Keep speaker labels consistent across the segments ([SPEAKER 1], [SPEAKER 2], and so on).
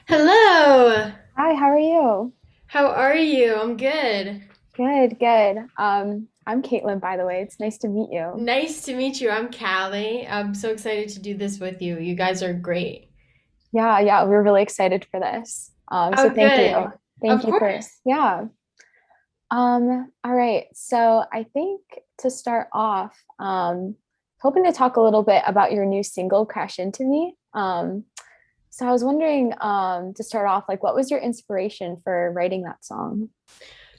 [SPEAKER 1] Hello.
[SPEAKER 2] Hi, how are you?
[SPEAKER 1] How are you? I'm good.
[SPEAKER 2] Good, good. I'm Caitlin, by the way. It's nice to meet you.
[SPEAKER 1] Nice to meet you. I'm Callie. I'm so excited to do this with you. You guys are great.
[SPEAKER 2] Yeah, we're really excited for this. So
[SPEAKER 1] Oh,
[SPEAKER 2] thank you.
[SPEAKER 1] good.
[SPEAKER 2] Thank
[SPEAKER 1] Of
[SPEAKER 2] you for,
[SPEAKER 1] course.
[SPEAKER 2] yeah. All right. So I think to start off, hoping to talk a little bit about your new single, Crash Into Me. So I was wondering, to start off, like, what was your inspiration for writing that song?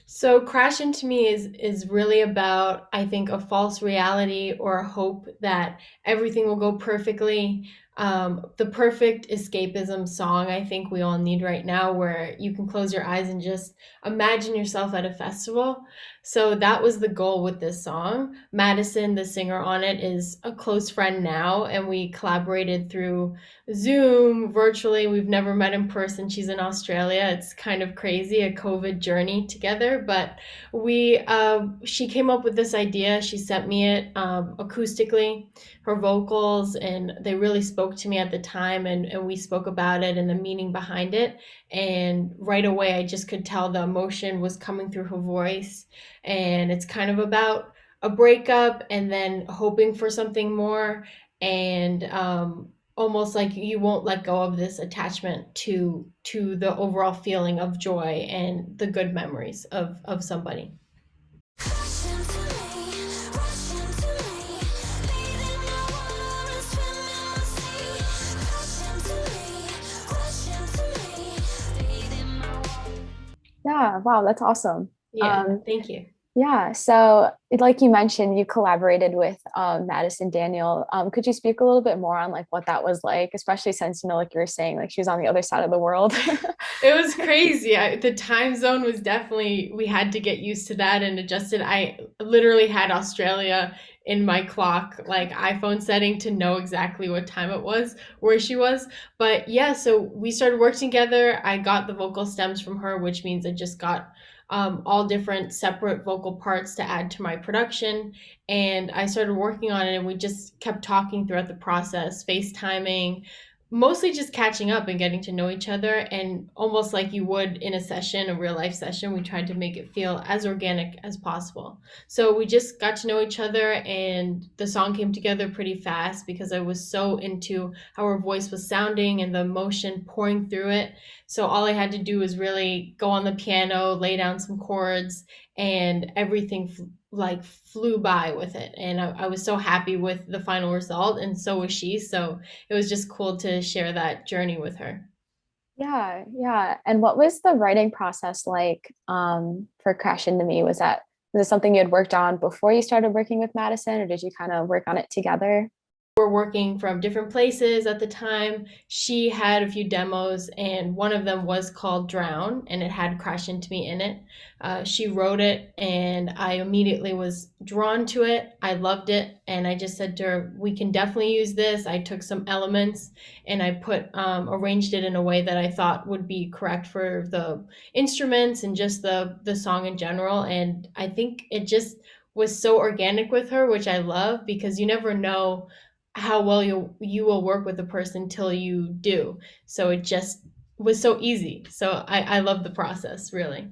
[SPEAKER 1] So Crash Into Me is really about, I think, a false reality or a hope that everything will go perfectly. The perfect escapism song I think we all need right now, where you can close your eyes and just imagine yourself at a festival. So that was the goal with this song. Madison, the singer on it, is a close friend now, and we collaborated through Zoom virtually. We've never met in person. She's in Australia. It's kind of crazy, a COVID journey together. But she came up with this idea. She sent me it acoustically, her vocals, and they really spoke to me at the time. And we spoke about it and the meaning behind it. And right away, I just could tell the emotion was coming through her voice. And it's kind of about a breakup and then hoping for something more and almost like you won't let go of this attachment to the overall feeling of joy and the good memories of somebody.
[SPEAKER 2] Yeah, wow, that's awesome.
[SPEAKER 1] Yeah,
[SPEAKER 2] Um,
[SPEAKER 1] thank you.
[SPEAKER 2] Yeah, so like you mentioned, you collaborated with Madison Daniel. Could you speak a little bit more on like what that was like, especially since like you were saying like she was on the other side of the world?
[SPEAKER 1] It was crazy. The time zone was definitely, we had to get used to that and adjusted. I literally had Australia in my clock, like iPhone setting to know exactly what time it was, where she was. But yeah, so we started working together. I got the vocal stems from her, which means I just got all different separate vocal parts to add to my production. And I started working on it, and we just kept talking throughout the process, FaceTiming, mostly just catching up and getting to know each other, and almost like you would in a session, a real life session, we tried to make it feel as organic as possible. So we just got to know each other, and the song came together pretty fast because I was so into how her voice was sounding and the emotion pouring through it. So all I had to do was really go on the piano, lay down some chords, and everything like flew by with it. And I was so happy with the final result, and so was she. So it was just cool to share that journey with her.
[SPEAKER 2] Yeah. And what was the writing process like for Crash Into Me? Was it something you had worked on before you started working with Madison, or did you kind of work on it together?
[SPEAKER 1] Were working from different places at the time. She had a few demos, and one of them was called Drown, and it had Crash Into Me in it. She wrote it, and I immediately was drawn to it. I loved it, and I just said to her, "We can definitely use this." I took some elements and I arranged it in a way that I thought would be correct for the instruments and just the song in general. And I think it just was so organic with her, which I love because you never know how well you will work with a person till you do. So it just was so easy. So I love the process, really.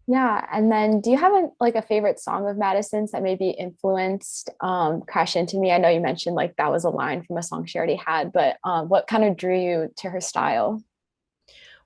[SPEAKER 2] Yeah, and then do you have like a favorite song of Madison's that maybe influenced Crash Into Me? I know you mentioned like that was a line from a song she already had, but what kind of drew you to her style?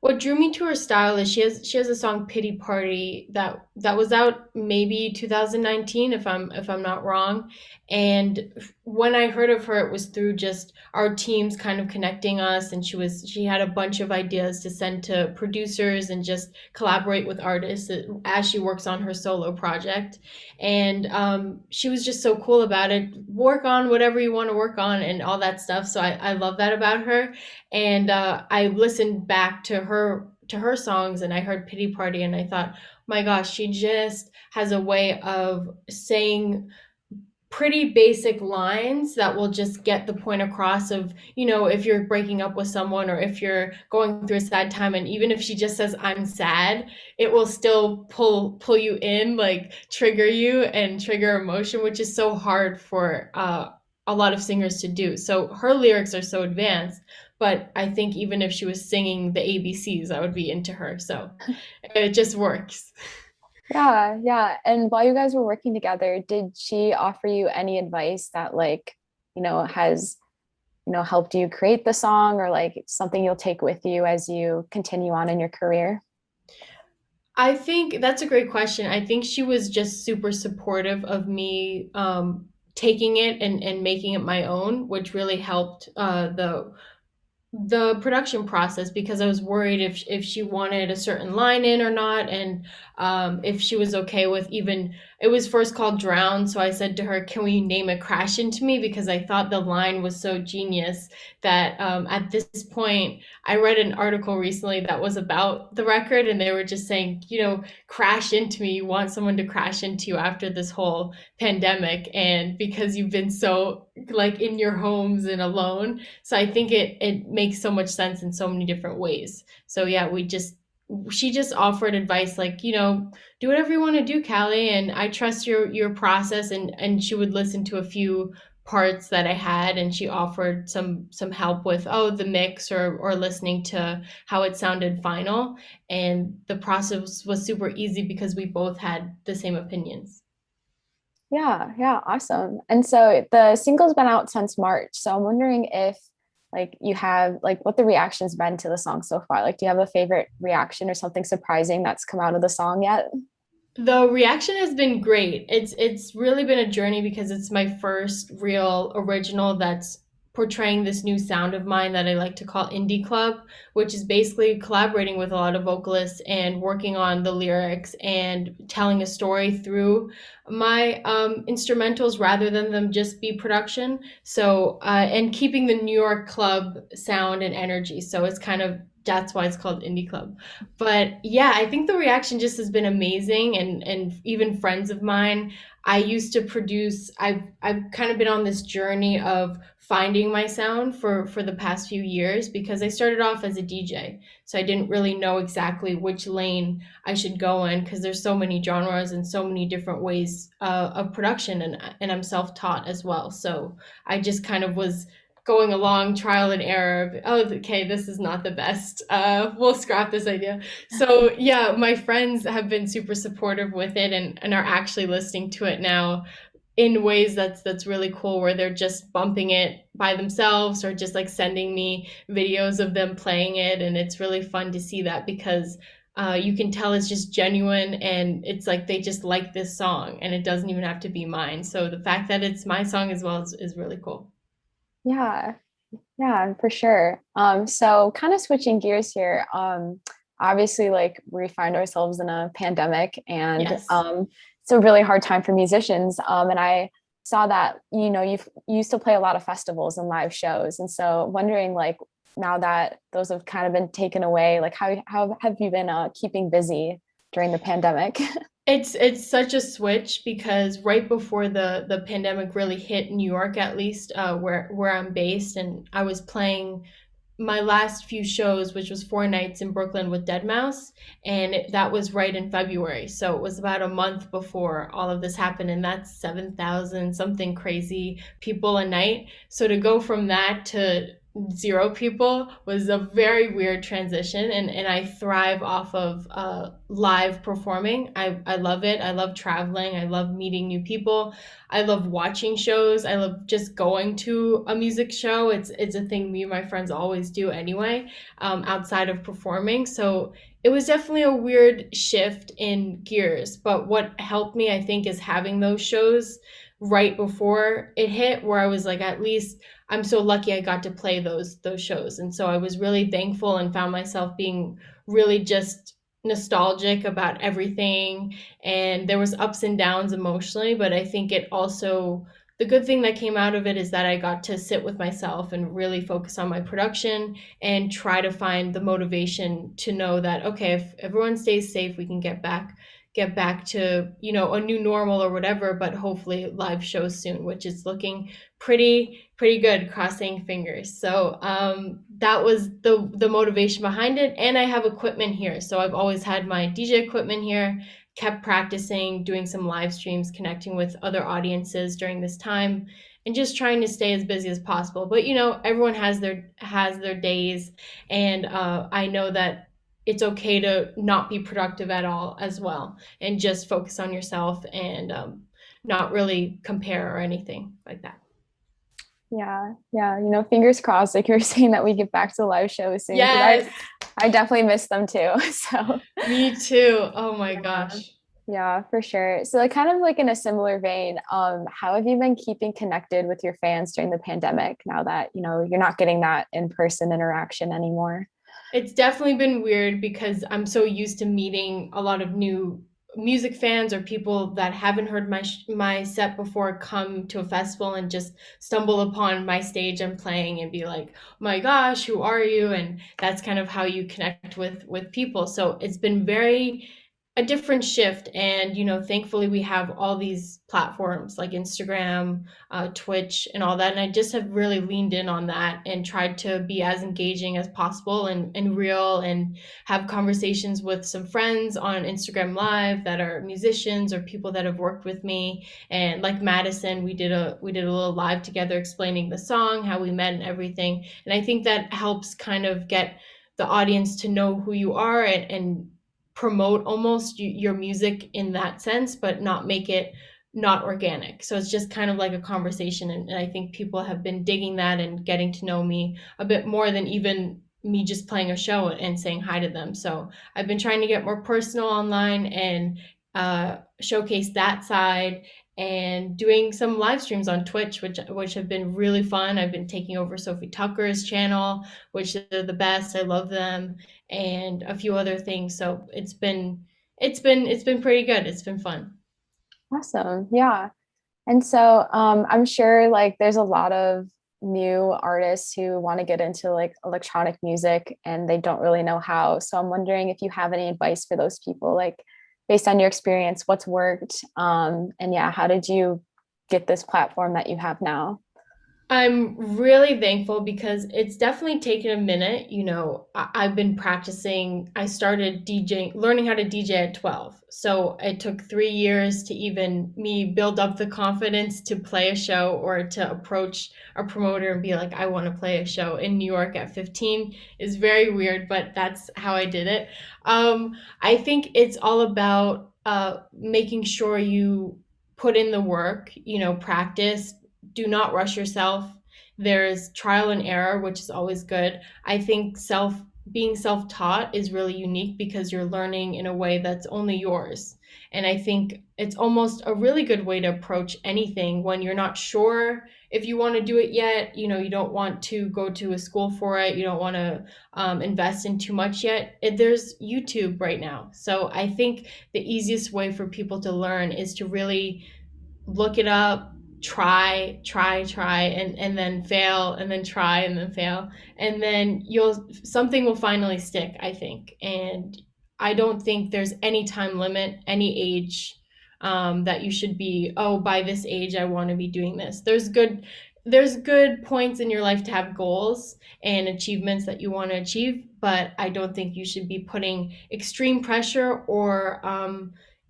[SPEAKER 1] What drew me to her style is she has a song "Pity Party" that was out maybe 2019, if I'm not wrong. And when I heard of her, it was through just our teams kind of connecting us, and she had a bunch of ideas to send to producers and just collaborate with artists as she works on her solo project. And she was just so cool about it. Work on whatever you want to work on and all that stuff. So I love that about her. And I listened back to her songs, and I heard "Pity Party," and I thought, my gosh, she just has a way of saying pretty basic lines that will just get the point across of, if you're breaking up with someone or if you're going through a sad time, and even if she just says "I'm sad," it will still pull you in, like trigger you and trigger emotion, which is so hard for a lot of singers to do. So her lyrics are so advanced, but I think even if she was singing the ABCs, I would be into her. So it just works.
[SPEAKER 2] Yeah, yeah. And while you guys were working together, did she offer you any advice that like, has, helped you create the song or like something you'll take with you as you continue on in your career?
[SPEAKER 1] I think that's a great question. I think she was just super supportive of me taking it and making it my own, which really helped the production process because I was worried if she wanted a certain line in or not, and if she was okay with even it was first called Drown. So I said to her, "Can we name it Crash Into Me?" Because I thought the line was so genius that at this point, I read an article recently that was about the record, and they were just saying, crash into me. You want someone to crash into you after this whole pandemic, and because you've been so like in your homes and alone, so I think it makes so much sense in so many different ways. So yeah, she just offered advice like, do whatever you want to do, Callie, and I trust your process. And she would listen to a few parts that I had, and she offered some help with the mix or listening to how it sounded final. And the process was super easy because we both had the same opinions.
[SPEAKER 2] Yeah, yeah, awesome. And so the single's been out since March. So I'm wondering if like you have like what the reaction's been to the song so far. Like, do you have a favorite reaction or something surprising that's come out of the song yet?
[SPEAKER 1] The reaction has been great. It's really been a journey because it's my first real original that's portraying this new sound of mine that I like to call indie club, which is basically collaborating with a lot of vocalists and working on the lyrics and telling a story through my instrumentals rather than them just be production. So and keeping the New York club sound and energy. So it's kind of that's why it's called indie club. But yeah, I think the reaction just has been amazing, and even friends of mine. I used to produce. I've kind of been on this journey of finding my sound for the past few years because I started off as a DJ. So I didn't really know exactly which lane I should go in because there's so many genres and so many different ways of production, and I'm self-taught as well. So I just kind of was going along trial and error. Oh, okay, this is not the best. We'll scrap this idea. So yeah, my friends have been super supportive with it, and are actually listening to it now in ways that's really cool, where they're just bumping it by themselves or just like sending me videos of them playing it, and it's really fun to see that because you can tell it's just genuine, and it's like they just like this song and it doesn't even have to be mine. So the fact that it's my song as well is really cool.
[SPEAKER 2] Yeah, yeah, for sure. So kind of switching gears here. Obviously, like we find ourselves in a pandemic, and
[SPEAKER 1] Yes.
[SPEAKER 2] it's a really hard time for musicians. And I saw that you used to play a lot of festivals and live shows, and so wondering like now that those have kind of been taken away, like how have you been keeping busy during the pandemic?
[SPEAKER 1] It's such a switch because right before the pandemic really hit New York, at least where I'm based, and I was playing my last few shows, which was 4 nights in Brooklyn with Dead Mouse, and that was right in February. So it was about a month before all of this happened, and that's 7,000 something crazy people a night. So to go from that to zero people was a very weird transition, and I thrive off of live performing. I love it. I love traveling. I love meeting new people. I love watching shows. I love just going to a music show. It's a thing me and my friends always do anyway, outside of performing. So it was definitely a weird shift in gears. But what helped me, I think, is having those shows right before it hit, where I was like, at least I'm so lucky I got to play those shows. And so I was really thankful and found myself being really just nostalgic about everything, and there was ups and downs emotionally, but I think it also the good thing that came out of it is that I got to sit with myself and really focus on my production and try to find the motivation to know that okay, if everyone stays safe, we can get back to a new normal or whatever, but hopefully live shows soon, which is looking pretty good, crossing fingers. So that was the motivation behind it, and I have equipment here, so I've always had my DJ equipment here. kept practicing, doing some live streams, connecting with other audiences during this time, and just trying to stay as busy as possible. But everyone has their days, and I know that it's okay to not be productive at all as well, and just focus on yourself and not really compare or anything like that.
[SPEAKER 2] Yeah, yeah. Fingers crossed, like you were saying, that we get back to live shows soon because I,
[SPEAKER 1] Yes,
[SPEAKER 2] I definitely miss them too. So
[SPEAKER 1] me too. Oh my
[SPEAKER 2] yeah,
[SPEAKER 1] gosh.
[SPEAKER 2] yeah, for sure. So like kind of like in a similar vein, how have you been keeping connected with your fans during the pandemic now that, you're not getting that in-person interaction anymore?
[SPEAKER 1] It's definitely been weird because I'm so used to meeting a lot of new music fans or people that haven't heard my set before come to a festival and just stumble upon my stage I'm playing and be like, "Oh my gosh, who are you?" And that's kind of how you connect with people. So it's been very a different shift, and thankfully we have all these platforms like Instagram, Twitch, and all that. And I just have really leaned in on that and tried to be as engaging as possible and real, and have conversations with some friends on Instagram Live that are musicians or people that have worked with me. And like Madison, we did a little live together explaining the song, how we met, and everything. And I think that helps kind of get the audience to know who you are, and promote almost your music in that sense, but not make it not organic. So it's just kind of like a conversation. And I think people have been digging that and getting to know me a bit more than even me just playing a show and saying hi to them. So I've been trying to get more personal online and showcase that side, and doing some live streams on Twitch, which have been really fun. I've been taking over Sophie Tucker's channel, which are the best. I love them, and a few other things. So it's been pretty good. It's been fun.
[SPEAKER 2] Awesome. Yeah. And so I'm sure like there's a lot of new artists who want to get into like electronic music and they don't really know how. So I'm wondering if you have any advice for those people, like based on your experience, what's worked? And yeah, how did you get this platform that you have now?
[SPEAKER 1] I'm really thankful because it's definitely taken a minute. I've been practicing. I started DJing, learning how to DJ at 12. So it took 3 years to even me build up the confidence to play a show or to approach a promoter and be like, I want to play a show in New York at 15 is very weird, but that's how I did it. I think it's all about making sure you put in the work, practice, do not rush yourself. There's trial and error, which is always good. I think being self-taught is really unique because you're learning in a way that's only yours. And I think it's almost a really good way to approach anything when you're not sure if you want to do it yet. You don't want to go to a school for it. You don't want to invest in too much yet. There's YouTube right now. So I think the easiest way for people to learn is to really look it up, try, and then fail, and then try, and then fail, and then you'll something will finally stick, I think. And I don't think there's any time limit, any age, that you should be, oh, by this age I want to be doing this. There's good points in your life to have goals and achievements that you want to achieve, but I don't think you should be putting extreme pressure or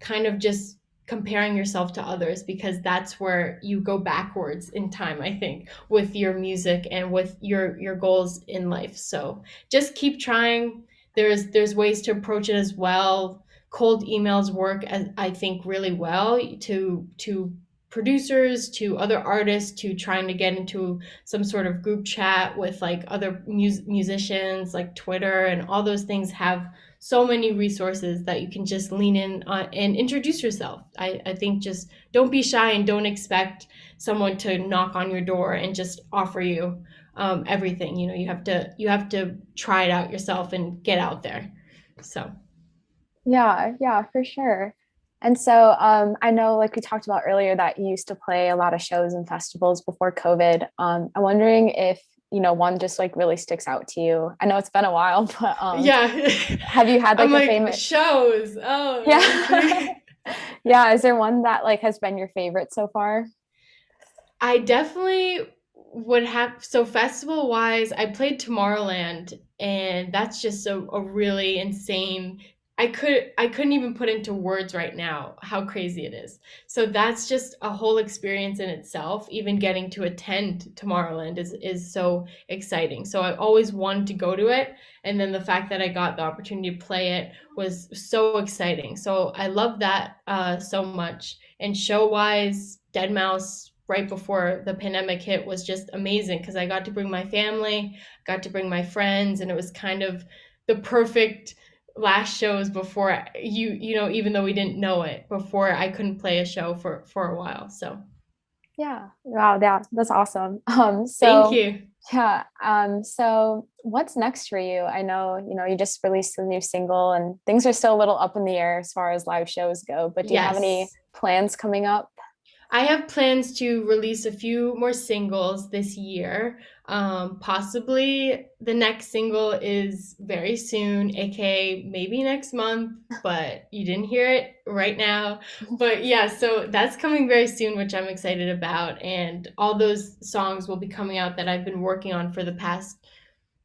[SPEAKER 1] kind of just comparing yourself to others, because that's where you go backwards in time, I think, with your music and with your goals in life. So just keep trying. There's ways to approach it as well. Cold emails work, as I think, really well to producers, to other artists, to trying to get into some sort of group chat with like other musicians, like Twitter, and all those things have so many resources that you can just lean in on and introduce yourself. I think just don't be shy and don't expect someone to knock on your door and just offer you everything. You have to try it out yourself and get out there. So
[SPEAKER 2] Yeah, yeah, for sure. And so I know, like we talked about earlier, that you used to play a lot of shows and festivals before COVID. I'm wondering if, one just like really sticks out to you. I know it's been a while, but
[SPEAKER 1] yeah,
[SPEAKER 2] have you had
[SPEAKER 1] I'm
[SPEAKER 2] like a
[SPEAKER 1] like
[SPEAKER 2] famous,
[SPEAKER 1] shows. Oh, let me
[SPEAKER 2] yeah.
[SPEAKER 1] see.
[SPEAKER 2] Yeah, is there one that like has been your favorite so far?
[SPEAKER 1] I definitely would have. So festival wise, I played Tomorrowland, and that's just a really insane. I couldn't even put into words right now how crazy it is. So that's just a whole experience in itself. Even getting to attend Tomorrowland is so exciting. So I always wanted to go to it, and then the fact that I got the opportunity to play it was so exciting. So I love that so much. And show wise, Dead Mouse right before the pandemic hit was just amazing because I got to bring my family, got to bring my friends, and it was kind of the perfect last shows before you know, even though we didn't know it, before I couldn't play a show for a while. So
[SPEAKER 2] Yeah. Wow, yeah, that's awesome.
[SPEAKER 1] thank
[SPEAKER 2] So
[SPEAKER 1] you.
[SPEAKER 2] yeah, so what's next for you? I know, you just released a new single and things are still a little up in the air as far as live shows go, but do you have any
[SPEAKER 1] Yes,
[SPEAKER 2] plans coming up?
[SPEAKER 1] I have plans to release a few more singles this year. Possibly the next single is very soon, aka maybe next month, but you didn't hear it right now. But yeah, so that's coming very soon, which I'm excited about. And all those songs will be coming out that I've been working on for the past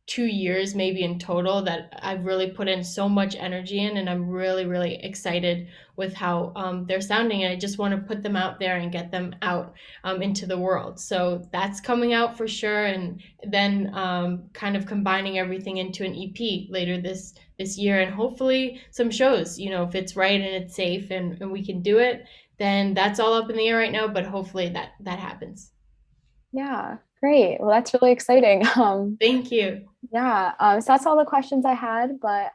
[SPEAKER 1] 2 years, maybe in total, that I've really put in so much energy in, and I'm really, really excited with how they're sounding. And I just want to put them out there and get them out into the world. So that's coming out for sure, and then kind of combining everything into an EP later this year, and hopefully some shows. You know, if it's right and it's safe and we can do it, then that's all up in the air right now. But hopefully that happens.
[SPEAKER 2] Yeah, great. Well, that's really exciting.
[SPEAKER 1] Thank you.
[SPEAKER 2] Yeah, so that's all the questions I had, but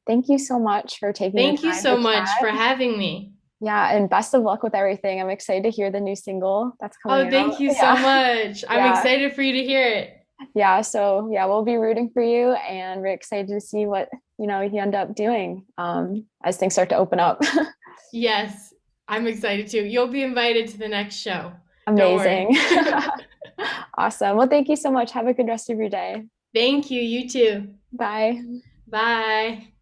[SPEAKER 2] thank you so much for taking the
[SPEAKER 1] Thank you
[SPEAKER 2] time to
[SPEAKER 1] so much for
[SPEAKER 2] chat.
[SPEAKER 1] having me.
[SPEAKER 2] Yeah, and best of luck with everything. I'm excited to hear the new single that's coming
[SPEAKER 1] Oh, thank
[SPEAKER 2] out.
[SPEAKER 1] you so
[SPEAKER 2] Yeah.
[SPEAKER 1] much. I'm
[SPEAKER 2] Yeah.
[SPEAKER 1] excited for you to hear it.
[SPEAKER 2] Yeah. So yeah, we'll be rooting for you and we're excited to see what, you end up doing as things start to open up.
[SPEAKER 1] Yes, I'm excited too. You'll be invited to the next show. Don't
[SPEAKER 2] Amazing.
[SPEAKER 1] worry.
[SPEAKER 2] Awesome. Well, thank you so much. Have a good rest of your day.
[SPEAKER 1] Thank you. You too.
[SPEAKER 2] Bye.
[SPEAKER 1] Bye.